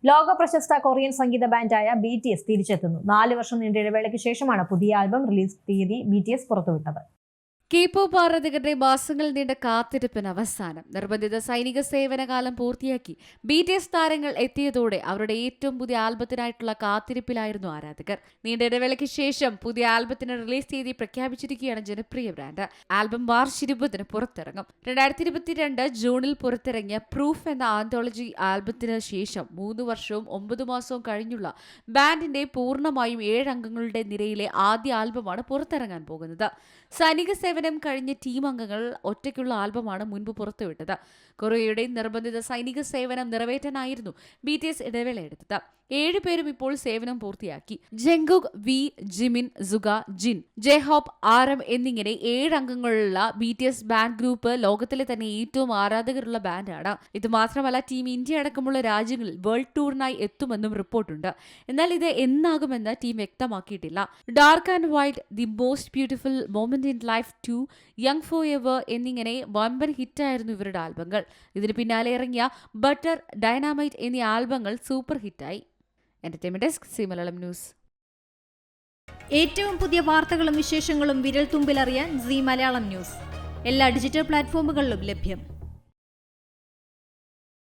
ലോക പ്രശസ്ത കൊറിയൻ സംഗീത ബാൻഡായ BTS തിരിച്ചെത്തുന്നു. 4 വർഷം നീണ്ട ഇടവേളയ്ക്ക് ശേഷമാണ് പുതിയ ആൽബം റിലീസ് തീയതി BTS പുറത്തുവിട്ടത്. കെ-പോപ്പ് ആരാധകരുടെ മാസങ്ങൾ നീണ്ട കാത്തിരിപ്പിന് അവസാനം. നിർബന്ധിത സൈനിക സേവനകാലം പൂർത്തിയാക്കി BTS താരങ്ങൾ എത്തിയതോടെ അവരുടെ ഏറ്റവും പുതിയ ആൽബത്തിനായിട്ടുള്ള കാത്തിരിപ്പിലായിരുന്നു ആരാധകർ. നീണ്ട ഇടവേളയ്ക്ക് ശേഷം പുതിയ ആൽബത്തിന് റിലീസ് തീയതി പ്രഖ്യാപിച്ചിരിക്കുകയാണ് ജനപ്രിയ ബ്രാൻഡ്. Album March 20 പുറത്തിറങ്ങും. 2022 ജൂണിൽ പുറത്തിറങ്ങിയ പ്രൂഫ് എന്ന ആന്തോളജി ആൽബത്തിന് ശേഷം 3 വർഷവും 9 മാസവും കഴിഞ്ഞുള്ള ബാൻഡിന്റെ പൂർണ്ണമായും 7 അംഗങ്ങളുടെ നിരയിലെ ആദ്യ ആൽബമാണ് പുറത്തിറങ്ങാൻ പോകുന്നത്. സൈനിക സേവനം കഴിഞ്ഞ ടീം അംഗങ്ങൾ ഒറ്റയ്ക്കുള്ള ആൽബമാണ് മുൻപ് പുറത്തുവിട്ടത്. കൊറിയയുടെ നിർബന്ധിത സൈനിക സേവനം നിറവേറ്റാനായിരുന്നു BTS ഇടവേള എടുത്തത്. 7 പേരും ഇപ്പോൾ സേവനം പൂർത്തിയാക്കി. ജംഗുക്, V, ജിമിൻ, സുഗ, ജിൻ, ജെഹോപ്പ്, RM എന്നിങ്ങനെ 7 അംഗങ്ങളുള്ള BTS ബാൻഡ് ഗ്രൂപ്പ് ലോകത്തിലെ തന്നെ ഏറ്റവും ആരാധകരുള്ള ബാൻഡാണ്. ഇത് മാത്രമല്ല, ടീം ഇന്ത്യ അടക്കമുള്ള രാജ്യങ്ങളിൽ വേൾഡ് ടൂറിനായി എത്തുമെന്നും റിപ്പോർട്ടുണ്ട്. എന്നാൽ ഇത് എന്നാകുമെന്ന് ടീം വ്യക്തമാക്കിയിട്ടില്ല. Dark and white, the most beautiful moment in life 2, young forever എന്നിങ്ങനെ വമ്പൻ ഹിറ്റായിരുന്നു ഇവരുടെ ആൽബങ്ങൾ. ഇതിന് പിന്നാലെ ഇറങ്ങിയ ബട്ടർ, ഡൈനാമൈറ്റ് എന്നീ ആൽബങ്ങൾ സൂപ്പർ ഹിറ്റായി. Entertainment desk, C Malayalam news. ഏറ്റവും പുതിയ വാർത്തകളും വിശേഷങ്ങളും വിരൽ തുമ്പിലറിയാൻ സി മലയാളം ന്യൂസ് എല്ലാ ഡിജിറ്റൽ പ്ലാറ്റ്ഫോമുകളിലും ലഭ്യം.